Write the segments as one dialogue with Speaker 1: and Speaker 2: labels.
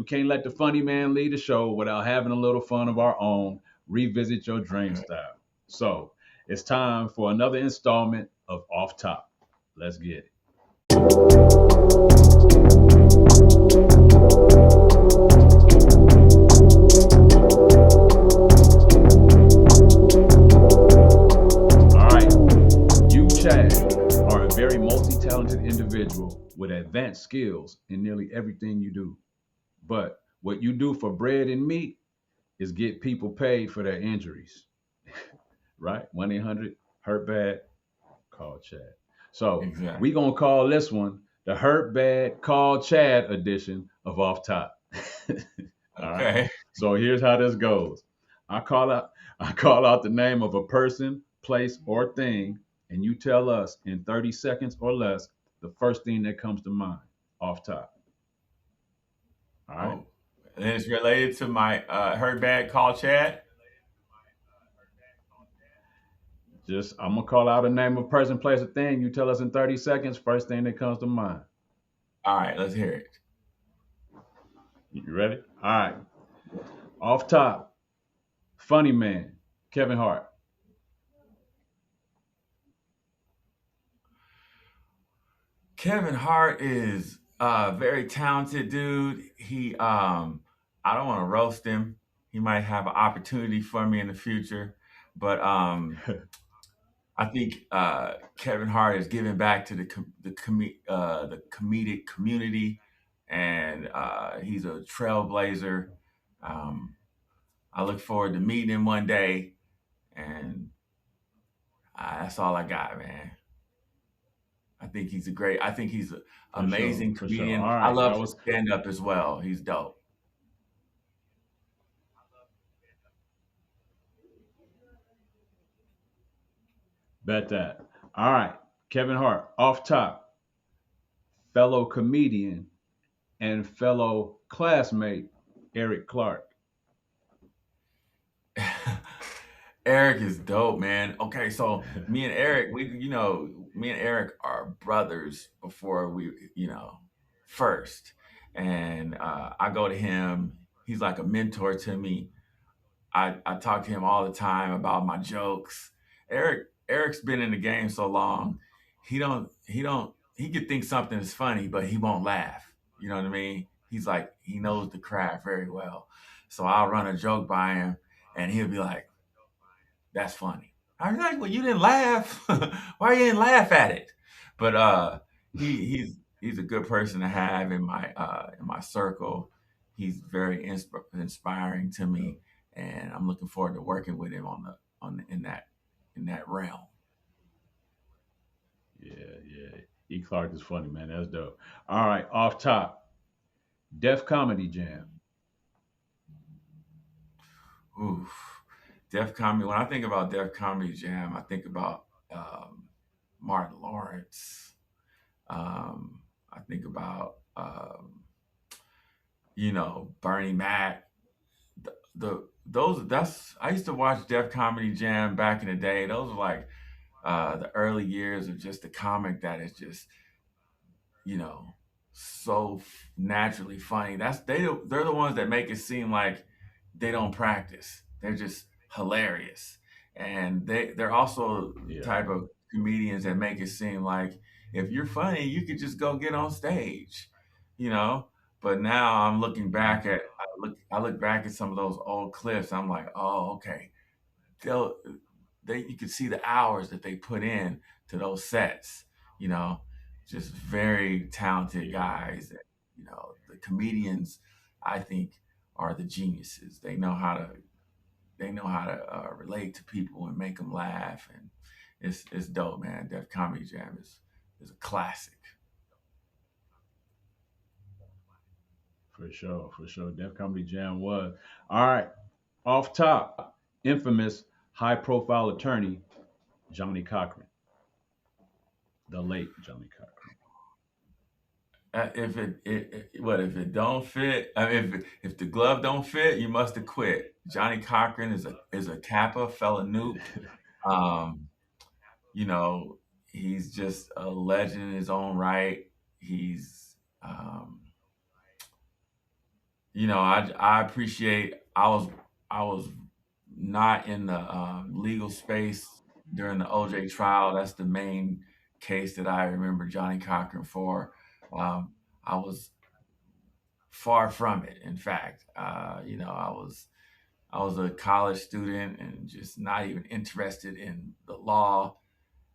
Speaker 1: We can't let the funny man lead the show without having a little fun of our own. Revisit your dream style. So it's time for another installment of Off Top. Let's get it. All right. You, Chad, are a very multi talented individual with advanced skills in nearly everything you do. But what you do for bread and meat is get people paid for their injuries, right? 1-800 Hurt Bad, call Chad. So
Speaker 2: Exactly.
Speaker 1: we going to call this one the Hurt Bad, Call Chad edition of Off Top. All right.
Speaker 2: Okay.
Speaker 1: So here's how this goes. I call out I call out the name of a person, place, or thing, and you tell us in 30 seconds or less the first thing that comes to mind off top. All right.
Speaker 2: Oh, and it's related to my Heard Bad Call Chad.
Speaker 1: Just I'm gonna call out a name of person, place, or thing. You tell us in 30 seconds, first thing that comes to mind.
Speaker 2: All right, let's hear it.
Speaker 1: You ready? All right. Off top, funny man, Kevin Hart.
Speaker 2: Kevin Hart is a very talented dude. I don't want to roast him. He might have an opportunity for me in the future, but I think Kevin Hart is giving back to the comedic community, and he's a trailblazer. Um, I look forward to meeting him one day, and that's all I got, man. I think he's an
Speaker 1: For sure,
Speaker 2: amazing
Speaker 1: for sure. All
Speaker 2: comedian. I
Speaker 1: right,
Speaker 2: love
Speaker 1: that
Speaker 2: his
Speaker 1: was
Speaker 2: stand up as well. He's dope.
Speaker 1: bet that. All right, Kevin Hart, off top, fellow comedian and fellow classmate Eric Clark.
Speaker 2: Eric is dope, man. Okay, so me and Eric are brothers before first. And I go to him. He's like a mentor to me. I talk to him all the time about my jokes. Eric's been in the game so long. He could think something is funny, but he won't laugh. You know what I mean? He's like he knows the craft very well. So I'll run a joke by him and he'll be like, "That's funny." I'm like, "Well, you didn't laugh. Why you didn't laugh at it?" But he's a good person to have in my circle. He's very inspiring to me, and I'm looking forward to working with him in that realm.
Speaker 1: Yeah, yeah. E. Clark is funny, man. That's dope. All right, off top, Def Comedy Jam.
Speaker 2: Oof. Def Comedy. When I think about Def Comedy Jam, I think about Martin Lawrence. I think about Bernie Mac. The those that's I used to watch Def Comedy Jam back in the day. Those were like the early years of just the comic that is just you know so naturally funny. They're the ones that make it seem like they don't practice. They're just hilarious, and they're also the
Speaker 1: Yeah,
Speaker 2: type of comedians that make it seem like if you're funny, you could just go get on stage, you know. But now I'm looking back at I look back at some of those old clips. I'm like, oh, okay. They'll they You can see the hours that they put in to those sets, you know, just very talented
Speaker 1: yeah,
Speaker 2: guys. The comedians, I think, are the geniuses. They know how to relate to people and make them laugh, and it's dope, man. Def Comedy Jam is a classic.
Speaker 1: for sure, for sure. Def Comedy Jam was. All right, off top, infamous high profile attorney, Johnnie Cochran, the late Johnnie Cochran.
Speaker 2: If it don't fit, I mean, if the glove don't fit, you must have quit. Johnny Cochran is a Kappa fella nuke. Um, you know, he's just a legend in his own right. He's um, I appreciate. I was not in the legal space during the OJ trial. That's the main case that I remember Johnnie Cochran for. Um, I was far from it. In fact, I was a college student and just not even interested in the law.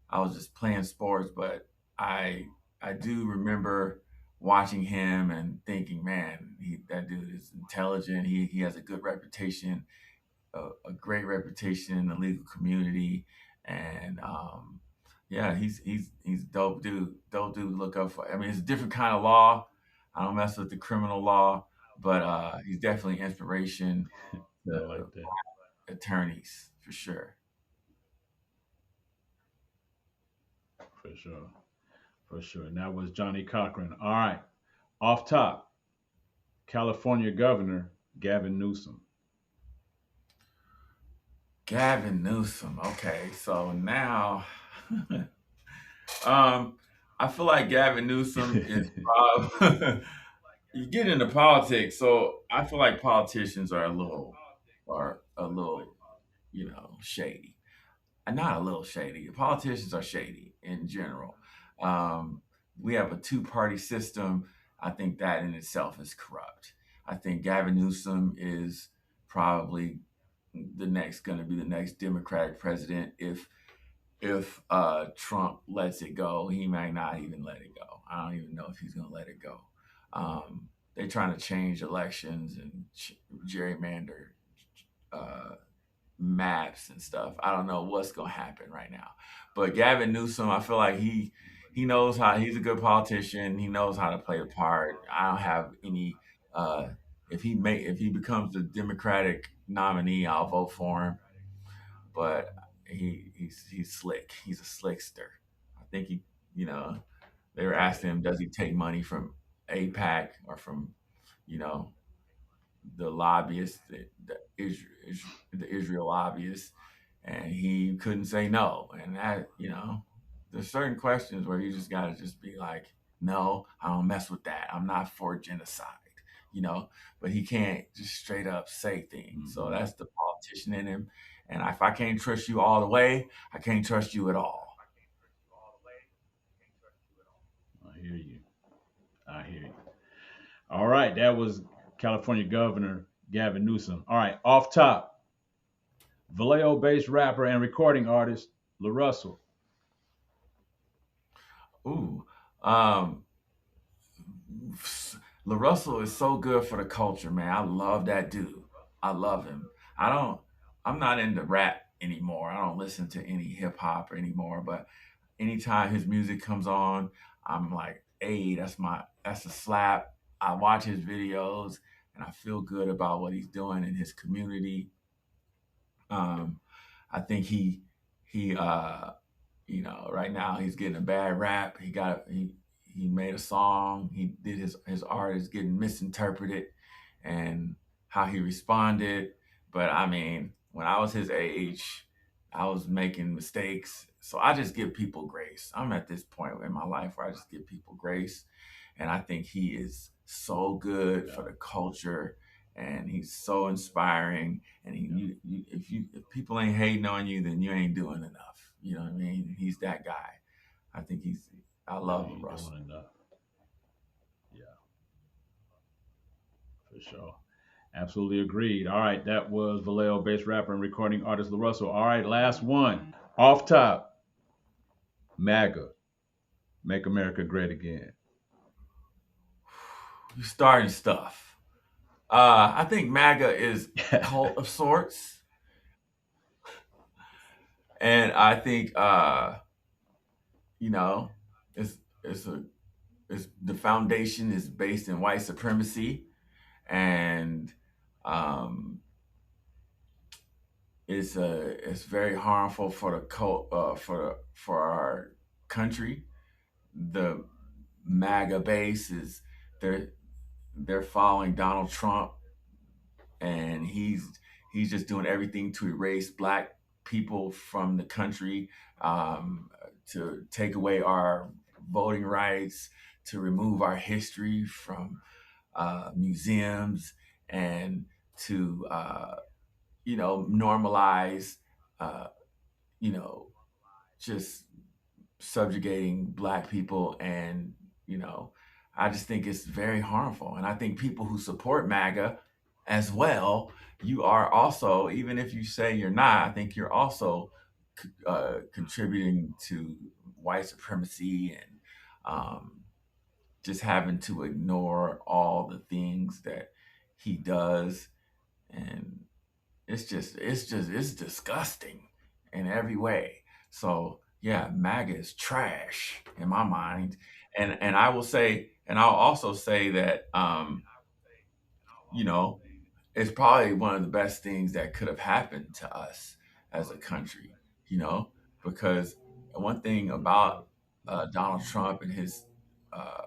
Speaker 2: I was just playing sports, but I I do remember watching him and thinking, man, that dude is intelligent. He has a good reputation, a great reputation in the legal community, and yeah, he's dope dude to look up for. I mean, it's a different kind of law. I don't mess with the criminal law, but he's definitely inspiration
Speaker 1: I
Speaker 2: to
Speaker 1: like that.
Speaker 2: attorneys for sure.
Speaker 1: For sure. For sure. And that was Johnny Cochran. All right. Off top, California Governor Gavin Newsom.
Speaker 2: Gavin Newsom. Okay, so now, um, I feel like Gavin Newsom is probably you get into politics. So I feel like politicians are a little, shady. Not a little shady. Politicians are shady in general. Um, we have a two-party system. I think that in itself is corrupt. I think Gavin Newsom is probably going to be the next Democratic president if Trump lets it go. He might not even let it go. I don't even know if he's going to let it go. They're trying to change elections and gerrymander uh, maps and stuff. I don't know what's going to happen right now. But Gavin Newsom, I feel like he knows how. He's a good politician. He knows how to play the part. I don't have any. Uh, if he becomes the Democratic nominee, I'll vote for him. But he's slick. He's a slickster. I think you know, they were asking him, does he take money from APAC or from, you know, the lobbyists, the Israel lobbyists, and he couldn't say no. And that, there's certain questions where you just got to just be like, no, I don't mess with that. I'm not for genocide, you know. But he can't just straight up say things. So
Speaker 1: Hmm.
Speaker 2: that's the politician in him. And if I can't trust you all the way, I can't trust you at all.
Speaker 1: I hear you. I hear you. All right. That was California Governor Gavin Newsom. All right. Off top, Vallejo based rapper and recording artist LaRussell.
Speaker 2: Ooh, um, LaRussell is so good for the culture, man. I love that dude. I love him. I don't. I'm not into rap anymore. I don't listen to any hip hop anymore. But anytime his music comes on, I'm like, hey, that's a slap. I watch his videos and I feel good about what he's doing in his community. Um, I think he right now he's getting a bad rap. He made a song. He did his art is getting misinterpreted, and how he responded. But I mean, when I was his age, I was making mistakes. So I just give people grace. I'm at this point in my life where I just give people grace, and I think he is so good
Speaker 1: Yeah.
Speaker 2: for the culture, and he's so inspiring. And if people ain't hating on you, then you ain't doing enough. You know what I mean? He's that guy. I think I
Speaker 1: Yeah.
Speaker 2: love
Speaker 1: He's
Speaker 2: Russell.
Speaker 1: doing enough. Yeah. For sure. Absolutely agreed. All right. That was Vallejo based rapper and recording artist LaRussell. All right. Last one. Off top, MAGA. Make America Great Again.
Speaker 2: You starting stuff. I think MAGA is cult of sorts, and I think you know, it's it's a it's the foundation is based in white supremacy, and um, it's very harmful for the cult for our country. The MAGA base is they're they're following Donald Trump, and he's just doing everything to erase black people from the country, to take away our voting rights, to remove our history from museums, and to normalize uh, you know just subjugating black people. And you know I just think it's very harmful, and I think people who support MAGA as well, you are also, even if you say you're not, I think you're also contributing to white supremacy, and just having to ignore all the things that he does. And it's disgusting in every way. So yeah, MAGA is trash in my mind. And I will say, and I'll also say that you know, it's probably one of the best things that could have happened to us as a country, you know, because one thing about Donald Trump and his uh,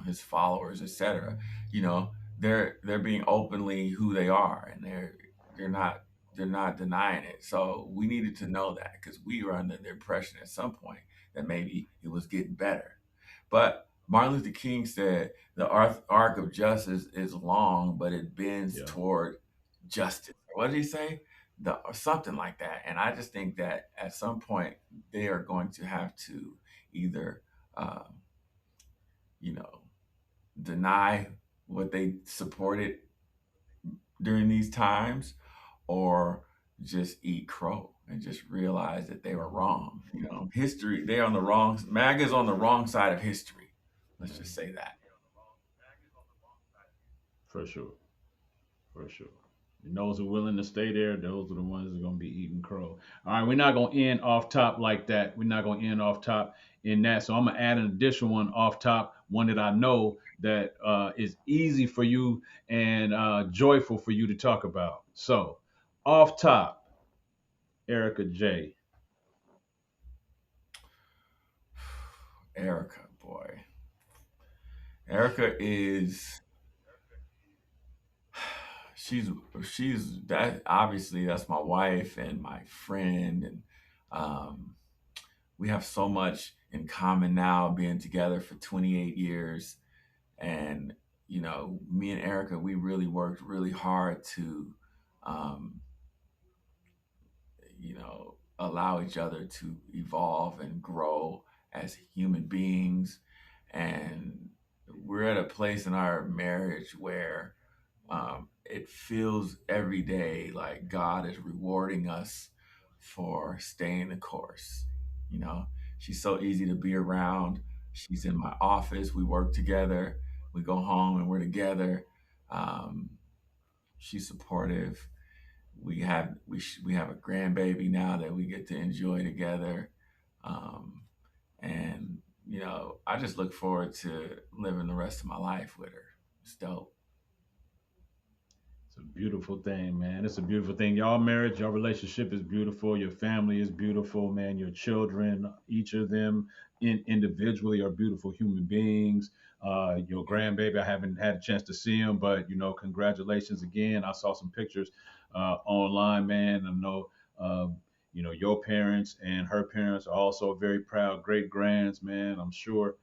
Speaker 2: his followers, etc. You know, they're being openly who they are, and they're not they're not denying it. So we needed to know that, because we were under the impression at some point that maybe it was getting better. But Martin Luther King said the arc of justice is long, but it bends
Speaker 1: Yeah.
Speaker 2: toward justice. What did he say? Or something like that. And I just think that at some point they are going to have to either, uh, you know, deny what they supported during these times, or just eat crow and just realize that they were wrong. History, they're on the wrong, MAGA's on the wrong side of history. Let's just say that.
Speaker 1: For sure. For sure. And those who are willing to stay there, those are the ones that are going to be eating crow. All right, we're not going to end off top like that. We're not going to end off top in that. So I'm going to add an additional one off top, one that I know that is easy for you and joyful for you to talk about. So, off top, Erica J.
Speaker 2: Erica, boy. Erica is she's she's that, obviously that's my wife and my friend, and um we have so much in common now, being together for 28 years. And me and Erica, we really worked really hard to um, allow each other to evolve and grow as human beings. And we're at a place in our marriage where it feels every day like God is rewarding us for staying the course. You know, she's so easy to be around. She's in my office. We work together. We go home and we're together. Um, she's supportive. We have a grandbaby now that we get to enjoy together. Um, and I just look forward to living the rest of my life with her. It's dope.
Speaker 1: It's a beautiful thing, man. It's a beautiful thing. Y'all marriage, your relationship is beautiful. Your family is beautiful, man. Your children, each of them individually are beautiful human beings. Your
Speaker 2: Yeah.
Speaker 1: grandbaby, I haven't had a chance to see him, but congratulations again. I saw some pictures online, man. I know, uh, your parents and her parents are also very proud great grands, man. I'm sure.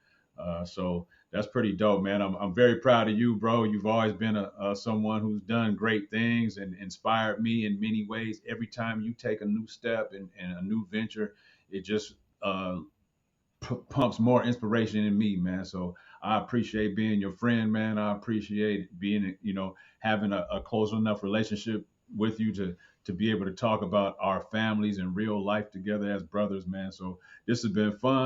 Speaker 1: So that's pretty dope, man. I'm very proud of you, bro. You've always been a someone who's done great things and inspired me in many ways. Every time you take a new step and a new venture, it just uh, pumps more inspiration in me, man. So I appreciate being your friend, man. I appreciate being, having a close enough relationship with you to be able to talk about our families and real life together as brothers, man. So this has been fun.